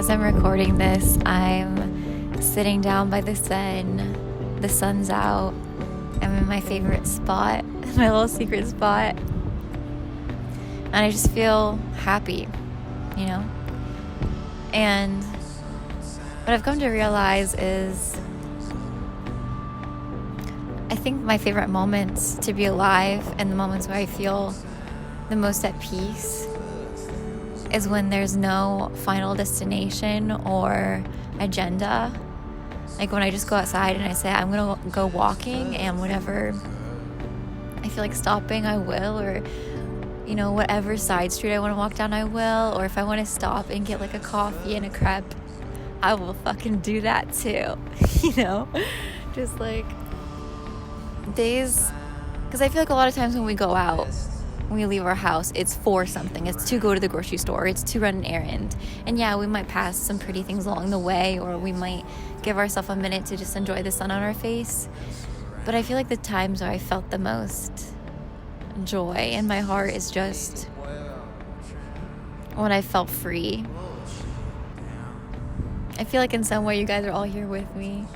As I'm recording this, I'm sitting down by the sun. The sun's out. I'm in my favorite spot, my little secret spot. And I just feel happy, you know? And what I've come to realize is I think my favorite moments to be alive and the moments where I feel the most at peace is when there's no final destination or agenda. Like when I just go outside and I say, I'm gonna go walking, and whenever I feel like stopping, I will, or you know, whatever side street I want to walk down, I will, or if I want to stop and get like a coffee and a crepe, I will fucking do that too. You know, just like days, because I feel like a lot of times when we go out, when we leave our house, it's for something. It's to go to the grocery store, it's to run an errand, and yeah, we might pass some pretty things along the way, or we might give ourselves a minute to just enjoy the sun on our face. But I feel like the times where I felt the most joy in my heart is just when I felt free. I feel like in some way you guys are all here with me.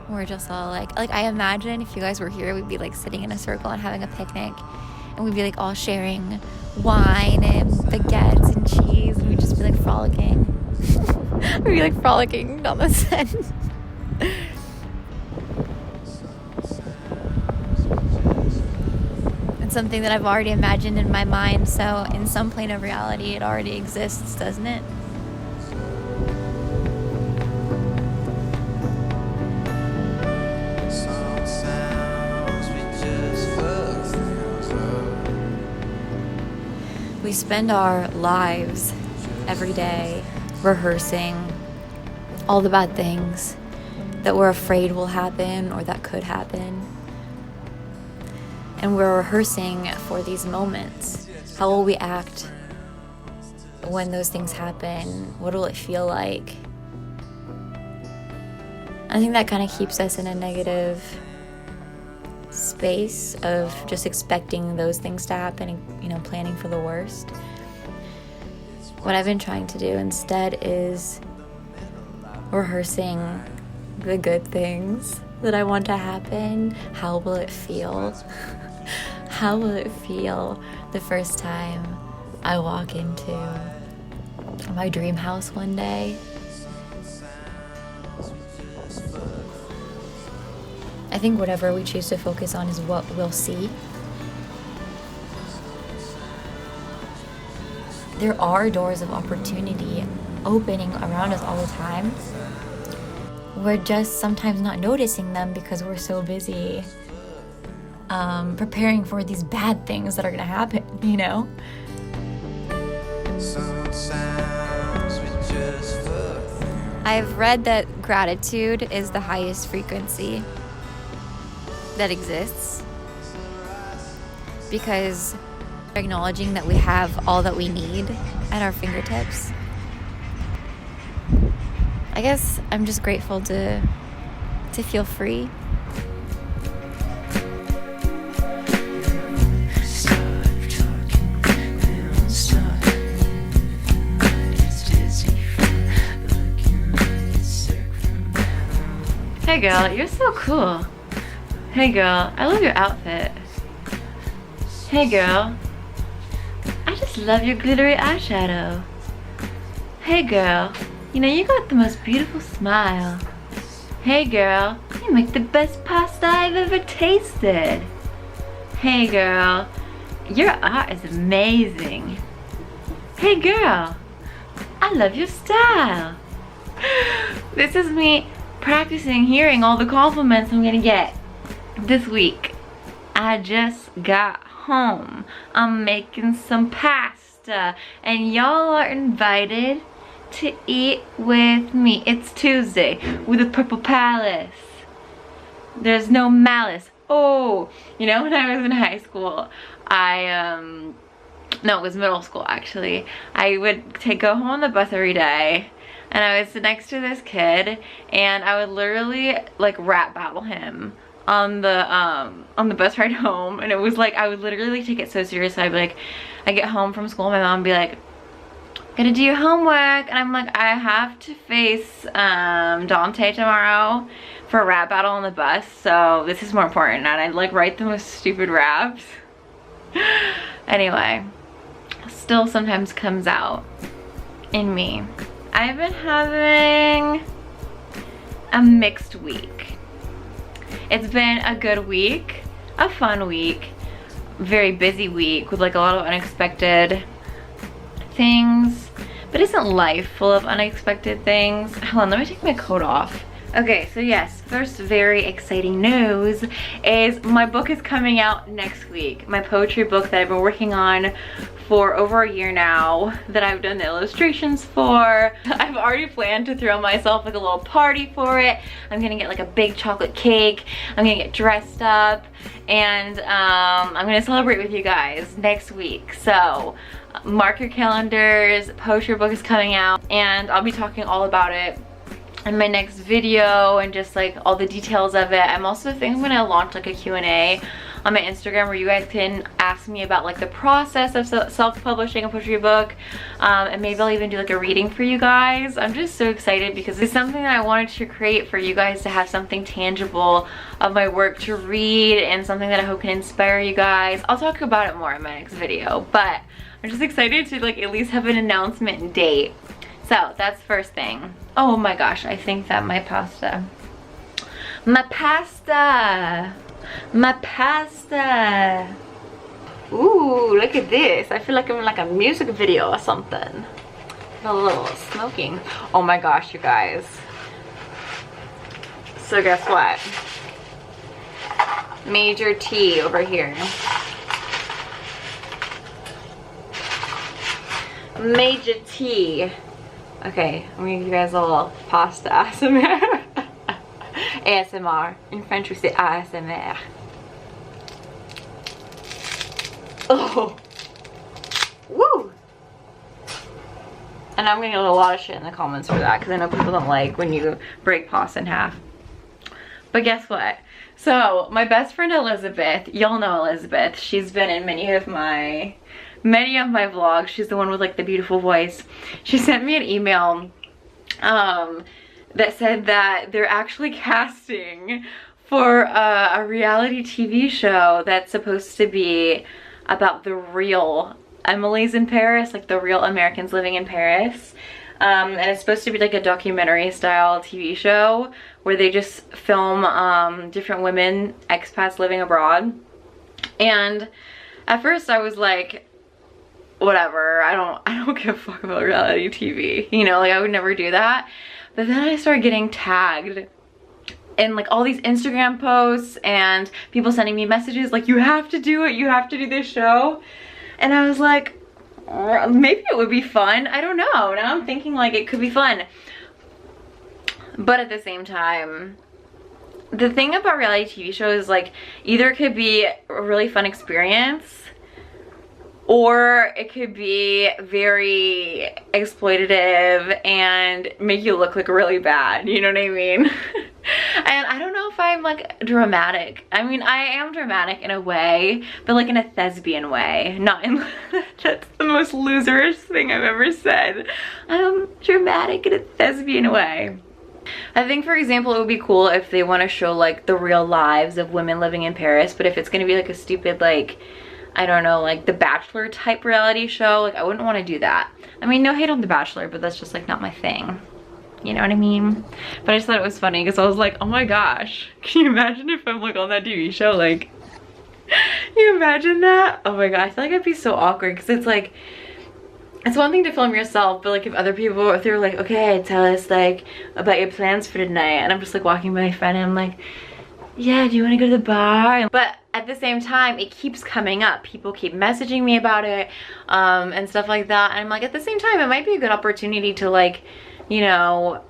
We're just all like I imagine if you guys were here, we'd be like sitting in a circle and having a picnic, and we'd be like all sharing wine and baguettes and cheese, and we'd just be like frolicking. We'd be like frolicking down the sun. It's something that I've already imagined in my mind, so in some plane of reality it already exists, doesn't it? We spend our lives every day rehearsing all the bad things that we're afraid will happen or that could happen. And we're rehearsing for these moments. How will we act when those things happen? What will it feel like? I think that kind of keeps us in a negative space of just expecting those things to happen and, you know, planning for the worst. What I've been trying to do instead is rehearsing the good things that I want to happen. How will it feel? How will it feel the first time I walk into my dream house one day? I think whatever we choose to focus on is what we'll see. There are doors of opportunity opening around us all the time. We're just sometimes not noticing them because we're so busy preparing for these bad things that are gonna happen, you know? I've read that gratitude is the highest frequency that exists, because acknowledging that we have all that we need at our fingertips. I guess I'm just grateful to feel free. Hey girl, you're so cool. Hey girl, I love your outfit. Hey girl, I just love your glittery eyeshadow. Hey girl, you know you got the most beautiful smile. Hey girl, you make the best pasta I've ever tasted. Hey girl, your art is amazing. Hey girl, I love your style. This is me practicing hearing all the compliments I'm gonna get this week. I just got home. I'm making some pasta and y'all are invited to eat with me. It's Tuesday with the Purple Palace. There's no malice. Oh, you know, when I was in high school, no, it was middle school actually, I would go home on the bus every day, and I would sit next to this kid and I would literally like rap battle him on the bus ride home. And it was like, I would literally take it so seriously. I'd be like, I get home from school, my mom would be like, Gotta do your homework. And I'm like, I have to face Dante tomorrow for a rap battle on the bus, so this is more important. And I like write the most stupid raps. Anyway, still sometimes comes out in me. I've been having a mixed week. It's been a good week, a fun week, very busy week with like a lot of unexpected things. But isn't life full of unexpected things? Hold on, let me take my coat off. Okay, so yes, first very exciting news is my book is coming out next week. My poetry book that I've been working on for over a year now, that I've done the illustrations for. I've already planned to throw myself like a little party for it. I'm gonna get like a big chocolate cake. I'm gonna get dressed up, and I'm gonna celebrate with you guys next week. So mark your calendars, poetry book is coming out, and I'll be talking all about it in my next video and just like all the details of it. I'm also thinking I'm gonna launch like a Q&A on my Instagram where you guys can ask me about like the process of self-publishing a poetry book, and maybe I'll even do like a reading for you guys. I'm just so excited because it's something that I wanted to create for you guys to have something tangible of my work to read, and something that I hope can inspire you guys. I'll talk about it more in my next video, but I'm just excited to like at least have an announcement date. So that's first thing. Oh my gosh, I think that my pasta. Ooh, look at this. I feel like I'm in like a music video or something. A little smoking. Oh my gosh, you guys. So guess what? Major T over here. Major T. Okay, I'm gonna give you guys a little pasta ASMR. ASMR. In French we say ASMR. Oh! Woo! And I'm gonna get a lot of shit in the comments for that, because I know people don't like when you break pasta in half. But guess what? So, my best friend Elizabeth, y'all know Elizabeth, she's been in many of my vlogs. She's the one with like the beautiful voice. She sent me an email that said that they're actually casting for a reality TV show that's supposed to be about the real Emily's in Paris, like the real Americans living in Paris. And it's supposed to be like a documentary style TV show where they just film different women, expats living abroad. And at first I was like, whatever, I don't give a fuck about reality TV, you know, like I would never do that. But then I started getting tagged in like all these Instagram posts and people sending me messages like, you have to do it, you have to do this show. And I was like, maybe it would be fun, I don't know. Now I'm thinking like it could be fun. But at the same time, the thing about reality TV shows is like, either it could be a really fun experience, or it could be very exploitative and make you look like really bad, you know what I mean? And I don't know if I'm like dramatic. I mean, I am dramatic in a way, but like in a thespian way, not in that's the most loserish thing I've ever said. I'm dramatic in a thespian way. I think, for example, it would be cool if they want to show like the real lives of women living in Paris, but if it's gonna be like a stupid like, I don't know, like The Bachelor type reality show, like I wouldn't want to do that. I mean, no hate on The Bachelor, but that's just like not my thing. You know what I mean? But I just thought it was funny because I was like, oh my gosh, can you imagine if I'm like on that TV show? Like, can you imagine that? Oh my god, I feel like I'd be so awkward because it's like, it's one thing to film yourself, but like if other people, if they're like, okay, tell us like about your plans for tonight, and I'm just like walking by my friend and I'm like, yeah, do you want to go to the bar? But at the same time, it keeps coming up. People keep messaging me about it and stuff like that. And I'm like, at the same time, it might be a good opportunity to like, you know,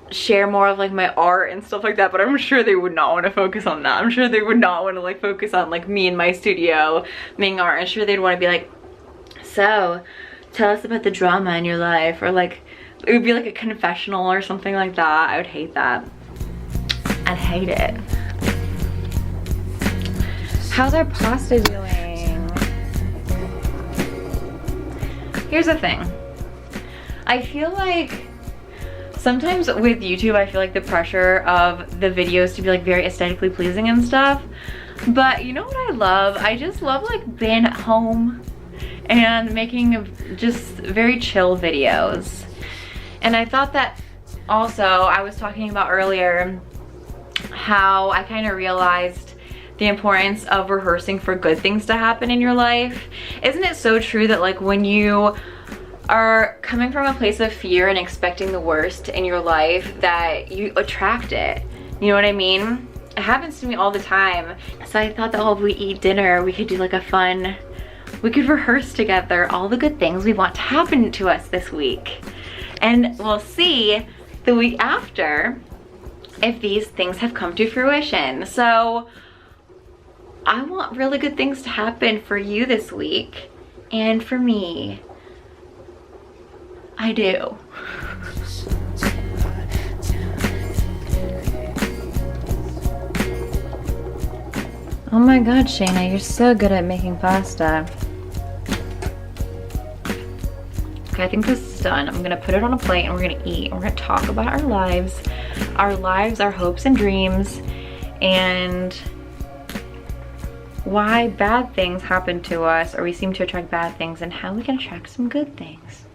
share more of like my art and stuff like that. But I'm sure they would not want to focus on that. I'm sure they would not want to like focus on like me in my studio making art. I'm sure they'd want to be like, so tell us about the drama in your life, or like it would be like a confessional or something like that. I would hate that. I'd hate it. How's our pasta doing? Here's the thing. I feel like sometimes with YouTube, I feel like the pressure of the videos to be like very aesthetically pleasing and stuff. But you know what I love? I just love like being at home and making just very chill videos. And I thought that also, I was talking about earlier how I kind of realized the importance of rehearsing for good things to happen in your life. Isn't it so true that like when you are coming from a place of fear and expecting the worst in your life, that you attract it? You know what I mean? It happens to me all the time. So I thought that while we eat dinner, we could do like a fun, we could rehearse together all the good things we want to happen to us this week. And we'll see the week after if these things have come to fruition. So I want really good things to happen for you this week, and for me. I do. Oh my God, Shayna, you're so good at making pasta. Okay, I think this is done. I'm gonna put it on a plate and we're gonna eat. We're gonna talk about our lives, our hopes and dreams, and why bad things happen to us, or we seem to attract bad things, and how we can attract some good things.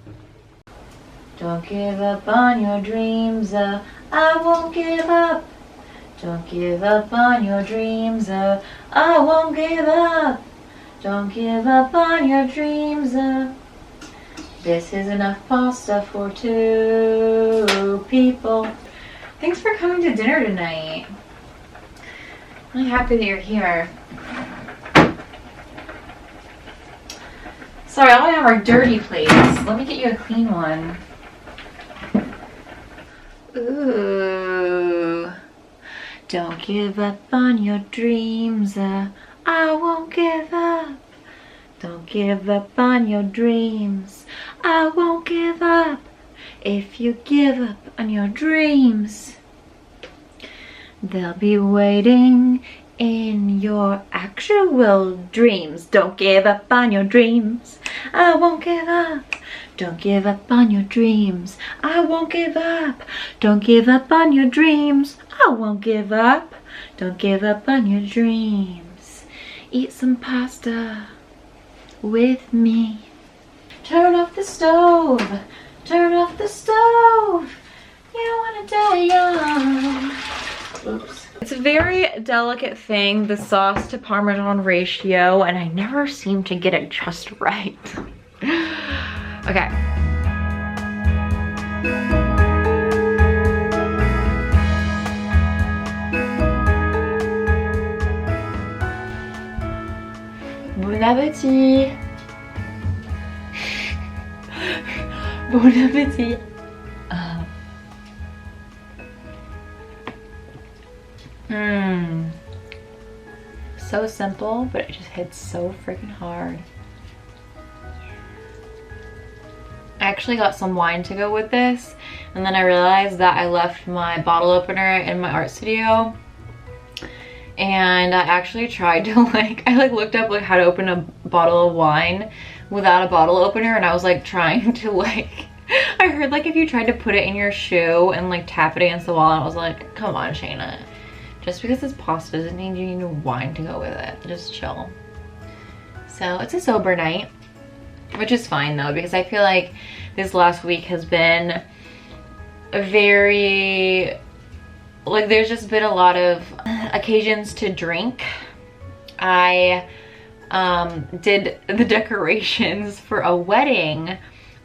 Don't give up on your dreams, I won't give up. Don't give up on your dreams, I won't give up. Don't give up on your dreams, this is enough pasta for 2 people. Thanks for coming to dinner tonight. I'm really happy that you're here. Sorry, all I have are dirty plates. Let me get you a clean one. Ooh. Don't give up on your dreams, I won't give up. Don't give up on your dreams, I won't give up. If you give up on your dreams, they'll be waiting in your actual dreams. Don't give up on your dreams, I won't give up. Don't give up on your dreams, I won't give up. Don't give up on your dreams, I won't give up. Don't give up on your dreams. Eat some pasta with me. Turn off the stove, turn off the stove. You don't wanna die young. Oops. It's a very delicate thing, the sauce to Parmesan ratio, and I never seem to get it just right. Okay. Bon appétit. Bon appétit. So simple, but it just hits so freaking hard. I actually got some wine to go with this, and then I realized that I left my bottle opener in my art studio, and I actually tried to I looked up how to open a bottle of wine without a bottle opener, and I was trying to I heard if you tried to put it in your shoe and tap it against the wall, and I was like, come on, Shayna. Just because it's pasta doesn't mean you need wine to go with it. Just chill. So it's a sober night, which is fine though, because I feel like this last week has been a very, there's just been a lot of occasions to drink. I did the decorations for a wedding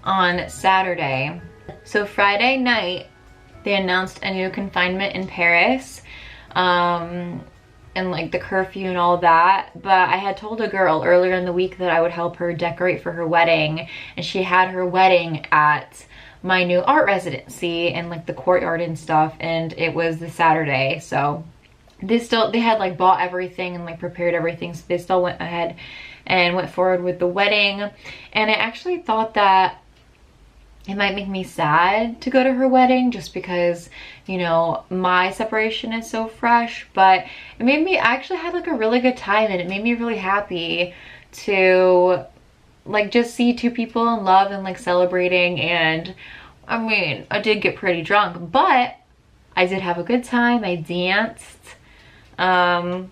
on Saturday. So Friday night, they announced a new confinement in Paris. And the curfew and all that, but I had told a girl earlier in the week that I would help her decorate for her wedding, and she had her wedding at my new art residency and the courtyard and stuff, and it was the Saturday, so they had bought everything and prepared everything, so they still went ahead and went forward with the wedding. And I actually thought that it might make me sad to go to her wedding just because, you know, my separation is so fresh, but it made me, I actually had a really good time, and it made me really happy to like just see two people in love and like celebrating. And I mean, I did get pretty drunk, but I did have a good time. I danced. And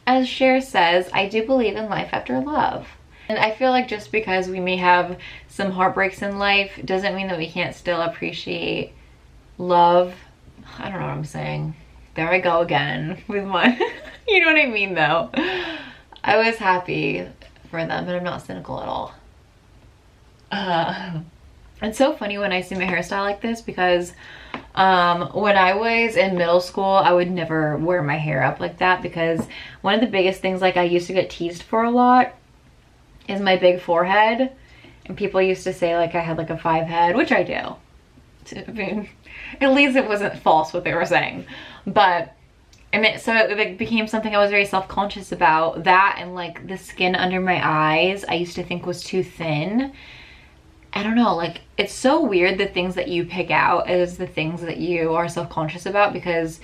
as Cher says, I do believe in life after love. And I feel like just because we may have some heartbreaks in life doesn't mean that we can't still appreciate love. I don't know what I'm saying. There I go again with my, you know what I mean though. I was happy for them, but I'm not cynical at all. It's so funny when I see my hairstyle like this because when I was in middle school, I would never wear my hair up like that because one of the biggest things like I used to get teased for a lot is my big forehead. And people used to say like I had like a 5 head, which I do. I mean, at least it wasn't false what they were saying. But so it like became something I was very self-conscious about. That and like the skin under my eyes I used to think was too thin. I don't know, like it's so weird the things that you pick out as the things that you are self-conscious about, because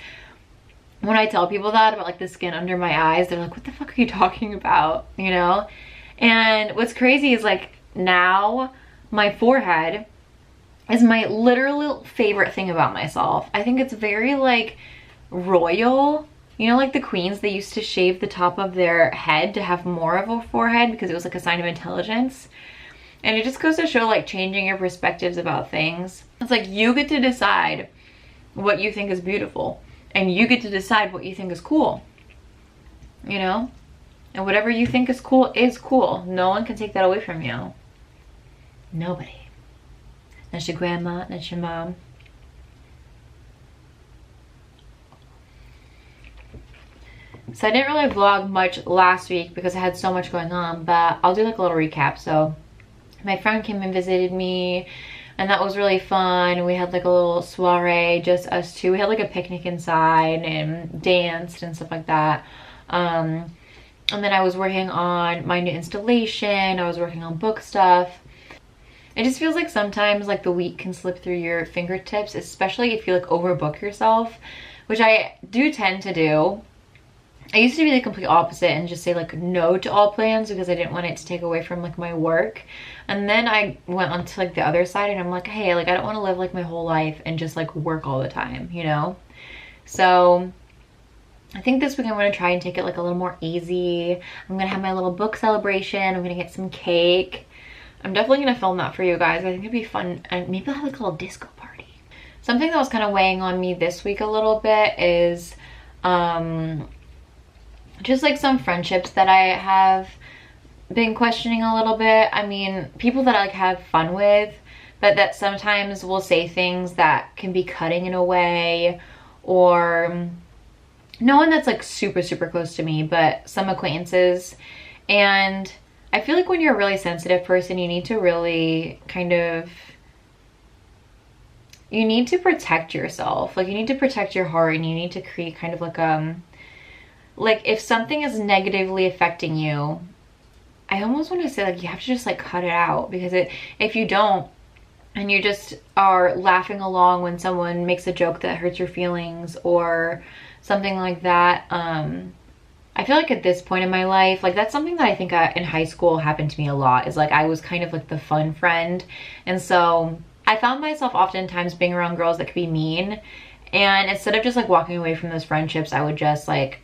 when I tell people that about like the skin under my eyes, they're like, what the fuck are you talking about, you know? And what's crazy is like now my forehead is my literal favorite thing about myself. I think it's very like royal. You know, like the queens, they used to shave the top of their head to have more of a forehead because it was like a sign of intelligence. And it just goes to show like changing your perspectives about things. It's like you get to decide what you think is beautiful and you get to decide what you think is cool, you know? And whatever you think is cool is cool. No one can take that away from you. Nobody. Not your grandma, not your mom. So I didn't really vlog much last week because I had so much going on, but I'll do like a little recap. So my friend came and visited me and that was really fun. We had like a little soiree, just us two. We had like a picnic inside and danced and stuff like that. And then I was working on my new installation. I was working on book stuff. It just feels like sometimes like the week can slip through your fingertips, especially if you like overbook yourself, which I do tend to do. I used to be the complete opposite and just say like no to all plans because I didn't want it to take away from like my work. And then I went on to like the other side and I'm like, hey, like I don't want to live like my whole life and just like work all the time, you know? So I think this week I'm going to try and take it like a little more easy. I'm going to have my little book celebration. I'm going to get some cake. I'm definitely going to film that for you guys. I think it'd be fun. And maybe I'll have like a little disco party. Something that was kind of weighing on me this week a little bit is just like some friendships that I have been questioning a little bit. I mean, people that I like have fun with, but that sometimes will say things that can be cutting in a way, or no one that's like super, super close to me, but some acquaintances. And I feel like when you're a really sensitive person, you need to really kind of, you need to protect yourself. Like you need to protect your heart and you need to create kind of like if something is negatively affecting you, I almost want to say like you have to just like cut it out, because if you don't and you just are laughing along when someone makes a joke that hurts your feelings or something like that, I feel like at this point in my life, like that's something that I think in high school happened to me a lot, is like I was kind of like the fun friend, and so I found myself oftentimes being around girls that could be mean, and instead of just like walking away from those friendships, I would just like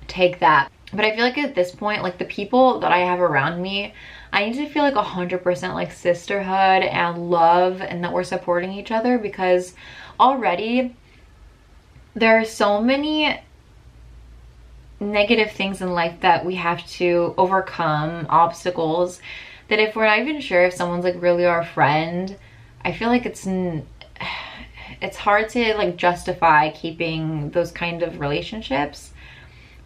take that. But I feel like at this point, like the people that I have around me, I need to feel like 100% like sisterhood and love, and that we're supporting each other, because already there are so many negative things in life that we have to overcome, obstacles, that if we're not even sure if someone's like really our friend, I feel like it's hard to like justify keeping those kind of relationships.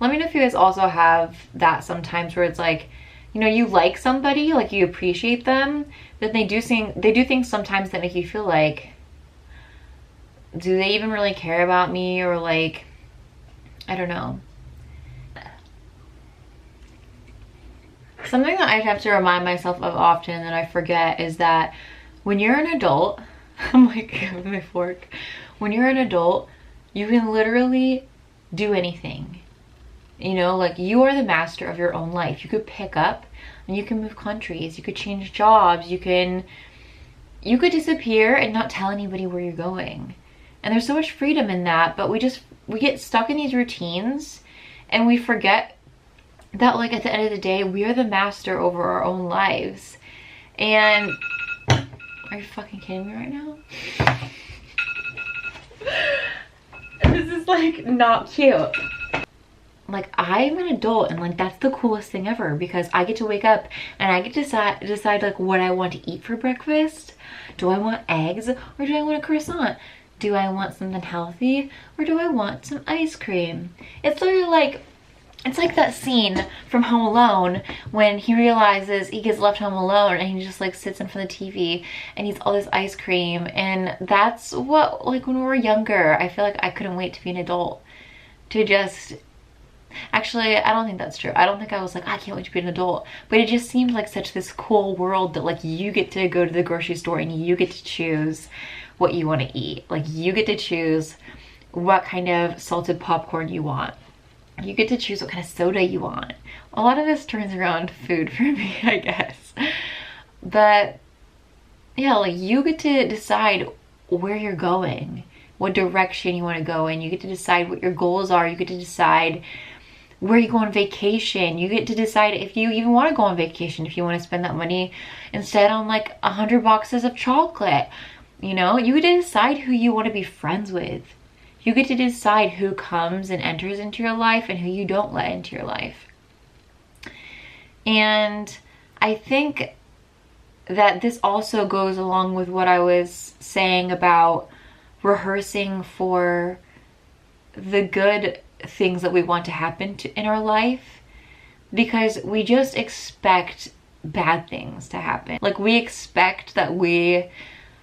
Let me know if you guys also have that sometimes, where it's like, you know, you like somebody, like you appreciate them, but they do things sometimes that make you feel like, do they even really care about me? Or like, I don't know. Something that I have to remind myself of often that I forget is that when you're an adult, I'm like with my fork, when you're an adult, you can literally do anything. You know, like you are the master of your own life. You could pick up and you can move countries, you could change jobs, you could disappear and not tell anybody where you're going. And there's so much freedom in that, but we get stuck in these routines and we forget that, like, at the end of the day, we are the master over our own lives. And are you fucking kidding me right now? This is like not cute. Like, I'm an adult and like that's the coolest thing ever, because I get to wake up and I get to decide like what I want to eat for breakfast. Do I want eggs or do I want a croissant? Do I want something healthy or do I want some ice cream? It's literally like, it's like that scene from Home Alone when he realizes he gets left home alone and he just like sits in front of the TV and eats all this ice cream. And that's what, like, when we were younger, I feel like I couldn't wait to be an adult. To just, actually, I don't think that's true. I don't think I was like, I can't wait to be an adult. But it just seemed like such this cool world that like you get to go to the grocery store and you get to choose what you want to eat. Like, you get to choose what kind of salted popcorn you want. You get to choose what kind of soda you want. A lot of this turns around food for me, I guess. But yeah, like, you get to decide where you're going, what direction you want to go in. You get to decide what your goals are. You get to decide where you go on vacation. You get to decide if you even want to go on vacation, if you want to spend that money instead on like 100 boxes of chocolate. You know, you get to decide who you want to be friends with. You get to decide who comes and enters into your life and who you don't let into your life. And I think that this also goes along with what I was saying about rehearsing for the good things that we want to happen in our life, because we just expect bad things to happen. Like, we expect that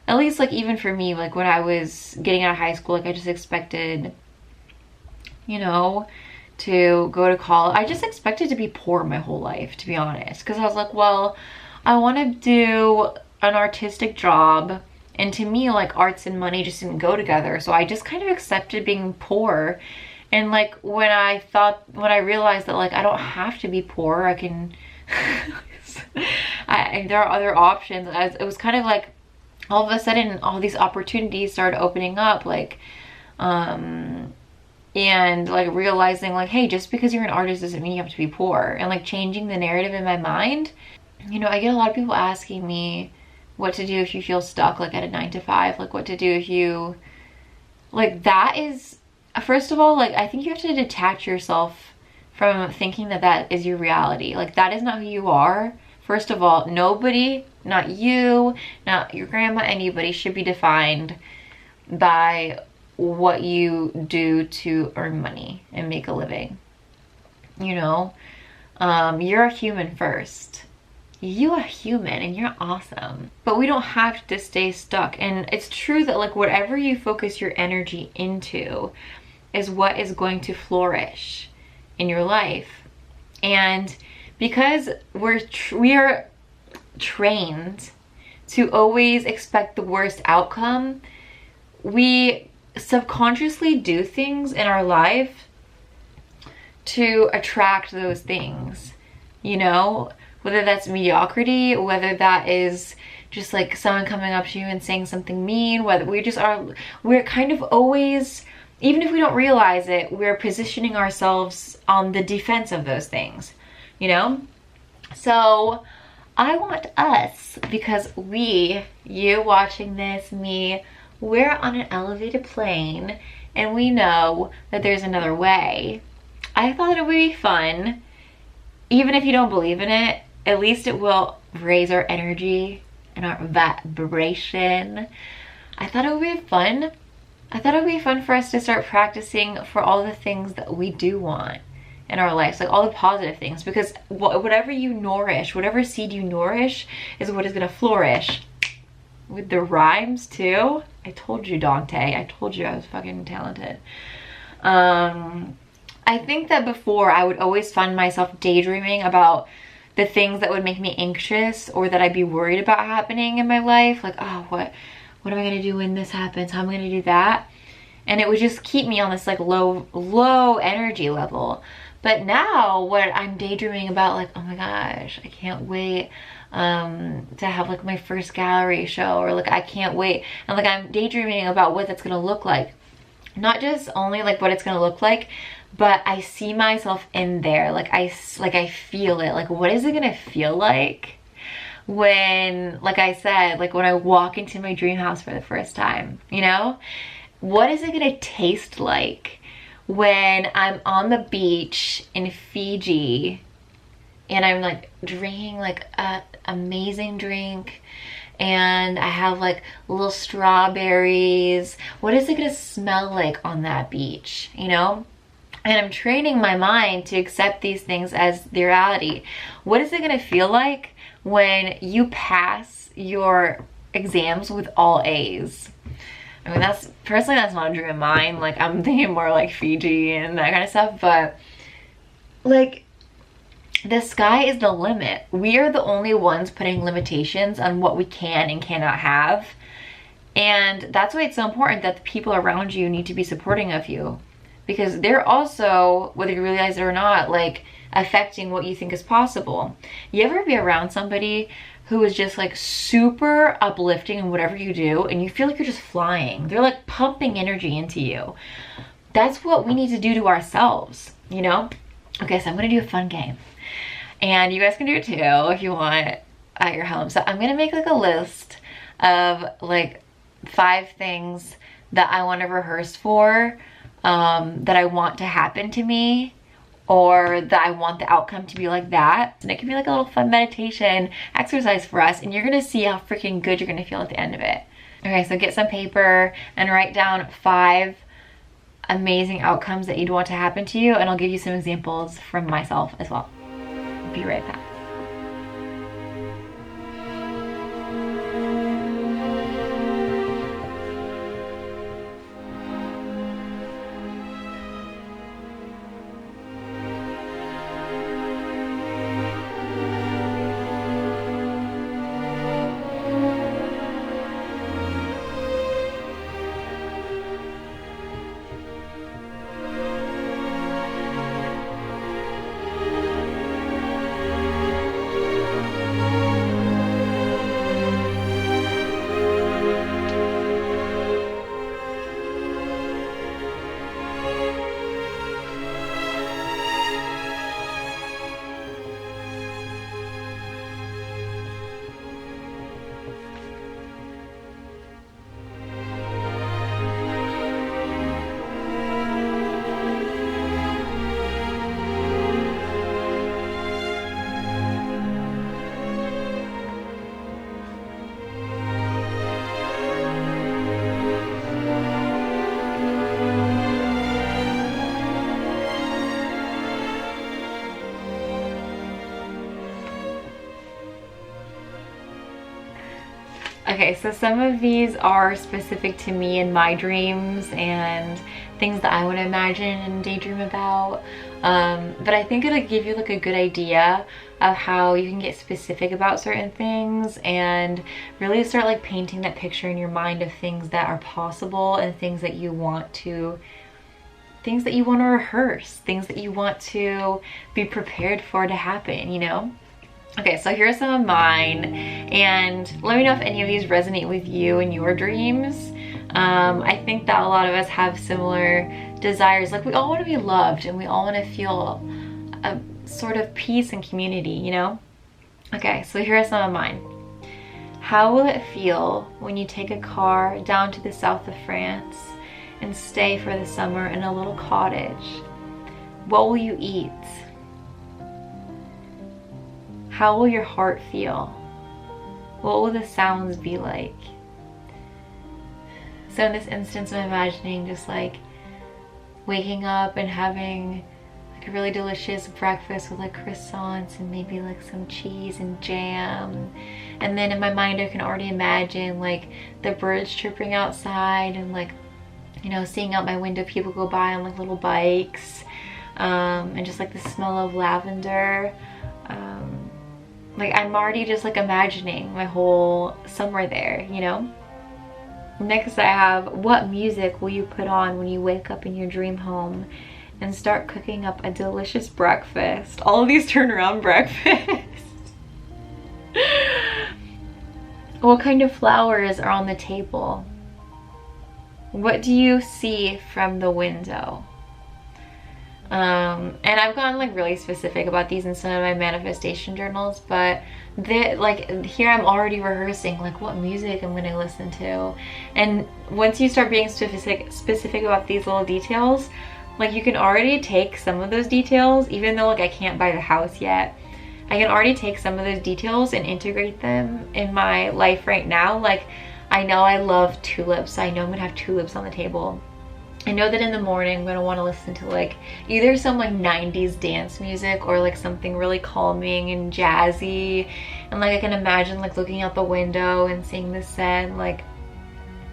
at least, like, even for me, like, when I was getting out of high school, like, I just expected, you know, to go to college. I just expected to be poor my whole life, to be honest. Because I was like, well, I want to do an artistic job. And to me, like, arts and money just didn't go together. So I just kind of accepted being poor. And, like, when I realized that, like, I don't have to be poor, I can, there are other options. It was kind of like, all of a sudden, all these opportunities started opening up, like, and like realizing like, hey, just because you're an artist doesn't mean you have to be poor. And like changing the narrative in my mind. You know, I get a lot of people asking me what to do if you feel stuck, like at a 9-to-5, like what to do if you, like, that is, first of all, like, I think you have to detach yourself from thinking that that is your reality. Like, that is not who you are. First of all, nobody, not you, not your grandma, anybody should be defined by what you do to earn money and make a living. You know, you're a human first. You are human and you're awesome. But we don't have to stay stuck. And it's true that like whatever you focus your energy into is what is going to flourish in your life. And because we are trained to always expect the worst outcome, we subconsciously do things in our life to attract those things, you know, whether that's mediocrity, whether that is just like someone coming up to you and saying something mean, whether we're kind of always, even if we don't realize it, we're positioning ourselves on the defense of those things, you know? So I want us, because you watching this, me, we're on an elevated plane and we know that there's another way. I thought it would be fun, even if you don't believe in it, at least it will raise our energy and our vibration. I thought it would be fun. I thought it would be fun for us to start practicing for all the things that we do want in our lives, like all the positive things, because whatever you nourish, whatever seed you nourish is what is going to flourish. With the rhymes too. I told you, Dante. I told you I was fucking talented. I think that before I would always find myself daydreaming about the things that would make me anxious or that I'd be worried about happening in my life. Like, oh, what am I gonna do when this happens? How am I gonna do that? And it would just keep me on this like low energy level. But now what I'm daydreaming about, like, oh my gosh, I can't wait to have like my first gallery show, or like I can't wait, and like I'm daydreaming about what that's gonna look like. Not just only like what it's gonna look like, but I see myself in there. Like I feel it. Like, what is it gonna feel like when, like I said, like when I walk into my dream house for the first time, you know? What is it gonna taste like when I'm on the beach in Fiji and I'm like drinking like an amazing drink and I have like little strawberries? What is it gonna smell like on that beach, you know? And I'm training my mind to accept these things as the reality. What is it gonna feel like when you pass your exams with all A's? I mean, that's not a dream of mine. Like, I'm thinking more like Fiji and that kind of stuff, but like, the sky is the limit. We are the only ones putting limitations on what we can and cannot have. And that's why it's so important that the people around you need to be supporting of you, because they're also, whether you realize it or not, like affecting what you think is possible. You ever be around somebody who is just like super uplifting in whatever you do and you feel like you're just flying? They're like pumping energy into you. That's what we need to do to ourselves, you know? Okay, so I'm gonna do a fun game. And you guys can do it too if you want at your home. So I'm gonna make like a list of like 5 things that I want to rehearse for, that I want to happen to me, or that I want the outcome to be like that. And it can be like a little fun meditation exercise for us, and you're gonna see how freaking good you're gonna feel at the end of it. Okay, so get some paper and write down 5 amazing outcomes that you'd want to happen to you, and I'll give you some examples from myself as well. Be right back. Okay, so some of these are specific to me and my dreams and things that I would imagine and daydream about. But I think it'll give you like a good idea of how you can get specific about certain things and really start like painting that picture in your mind of things that are possible and things that you want to rehearse, things that you want to be prepared for to happen, you know? Okay, so here are some of mine, and let me know if any of these resonate with you and your dreams. I think that a lot of us have similar desires. Like, we all want to be loved and we all want to feel a sort of peace and community, you know? Okay, so here are some of mine. How will it feel when you take a car down to the south of France and stay for the summer in a little cottage? What will you eat? How will your heart feel? What will the sounds be like? So in this instance, I'm imagining just like waking up and having like a really delicious breakfast with like croissants and maybe like some cheese and jam. And then in my mind, I can already imagine like the birds chirping outside and like, you know, seeing out my window people go by on like little bikes, and just like the smell of lavender. Like, I'm already just like imagining my whole summer there, you know? Next I have, what music will you put on when you wake up in your dream home and start cooking up a delicious breakfast. All of these turn around breakfasts. What kind of flowers are on the table? What do you see from the window? And I've gotten like really specific about these in some of my manifestation journals, but like here I'm already rehearsing like what music I'm gonna listen to. And once you start being specific about these little details, like you can already take some of those details, even though like I can't buy the house yet, I can already take some of those details and integrate them in my life right now. Like I know I love tulips, so I know I'm gonna have tulips on the table. I know that in the morning I'm gonna wanna listen to like either some like 90s dance music or like something really calming and jazzy. And like I can imagine like looking out the window and seeing the sun, like,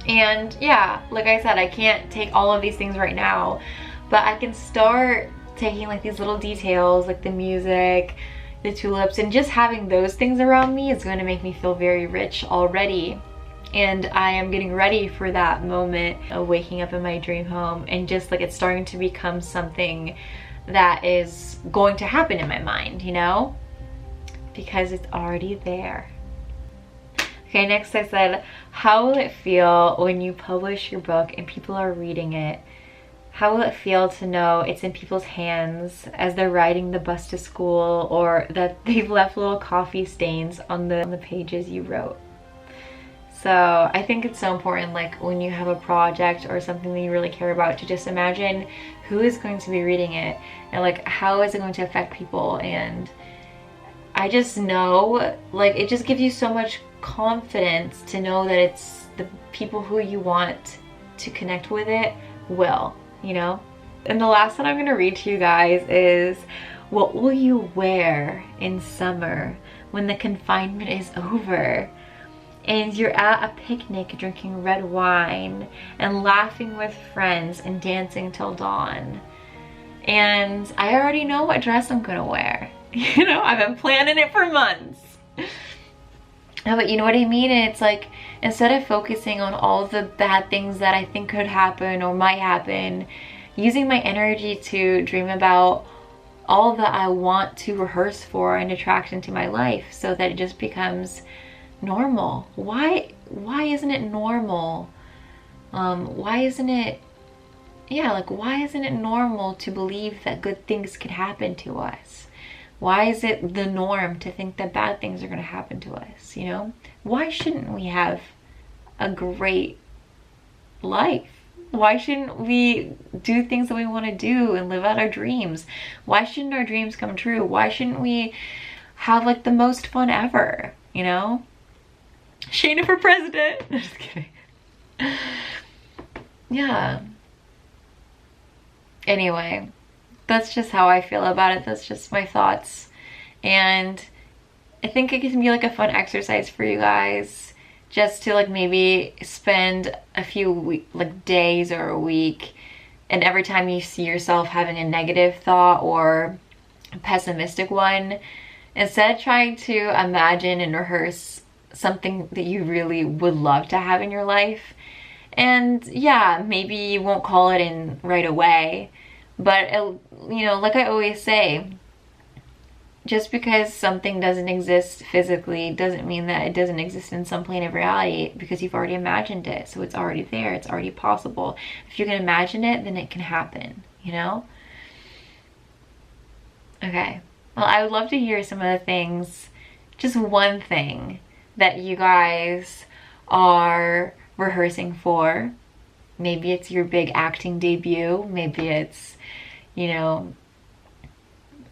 and yeah, like I said, I can't take all of these things right now, but I can start taking like these little details, like the music, the tulips, and just having those things around me is going to make me feel very rich already. And I am getting ready for that moment of waking up in my dream home, and just like it's starting to become something that is going to happen in my mind, you know, because it's already there. Okay, next I said, how will it feel when you publish your book and people are reading it? How will it feel to know it's in people's hands as they're riding the bus to school, or that they've left little coffee stains on the pages you wrote? So I think it's so important, like when you have a project or something that you really care about, to just imagine who is going to be reading it and like how is it going to affect people. And I just know, like, it just gives you so much confidence to know that it's the people who you want to connect with it will, you know? And the last one I'm gonna read to you guys is, what will you wear in summer when the confinement is over and you're at a picnic drinking red wine and laughing with friends and dancing till dawn? And I already know what dress I'm gonna wear. You know, I've been planning it for months. But you know what I mean? And it's like, instead of focusing on all the bad things that I think could happen or might happen, using my energy to dream about all that I want to rehearse for and attract into my life, so that it just becomes normal. Why isn't it normal? Why isn't it, yeah, like why isn't it normal to believe that good things can happen to us? Why is it the norm to think that bad things are going to happen to us, you know? Why shouldn't we have a great life? Why shouldn't we do things that we want to do and live out our dreams? Why shouldn't our dreams come true? Why shouldn't we have like the most fun ever, you know? Shayna for president. I'm just kidding. Yeah. Anyway, that's just how I feel about it. That's just my thoughts. And I think it can be like a fun exercise for you guys, just to like maybe spend a few days or a week, and every time you see yourself having a negative thought or a pessimistic one, instead trying to imagine and rehearse something that you really would love to have in your life. And yeah, maybe you won't call it in right away, but it, you know, like I always say, just because something doesn't exist physically doesn't mean that it doesn't exist in some plane of reality, because you've already imagined it. So it's already there, it's already possible. If you can imagine it, then it can happen, you know? Okay, well, I would love to hear some of the things, just one thing that you guys are rehearsing for. Maybe it's your big acting debut, maybe it's, you know,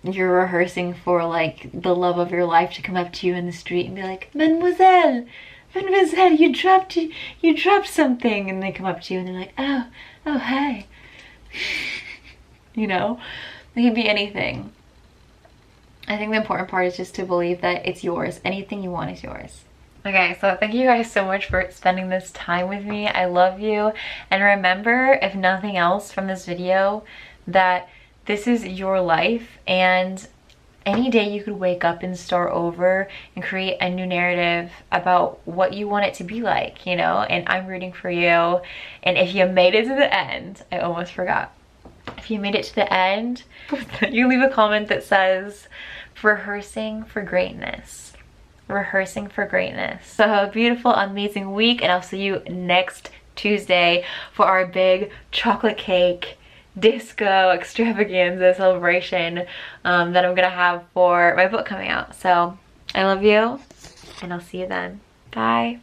you're rehearsing for like the love of your life to come up to you in the street and be like, Mademoiselle, Mademoiselle, you dropped something, and they come up to you and they're like, oh hi. You know, it could be anything. I think the important part is just to believe that it's yours. Anything you want is yours. Okay, so thank you guys so much for spending this time with me. I love you. And remember, if nothing else from this video, that this is your life, and any day you could wake up and start over and create a new narrative about what you want it to be like, you know? And I'm rooting for you. And if you made it to the end, I almost forgot. if you made it to the end, you leave a comment that says, rehearsing for greatness. Rehearsing for greatness. So have a beautiful, amazing week, and I'll see you next Tuesday for our big chocolate cake disco extravaganza celebration that I'm gonna have for my book coming out. So I love you, and I'll see you then. Bye.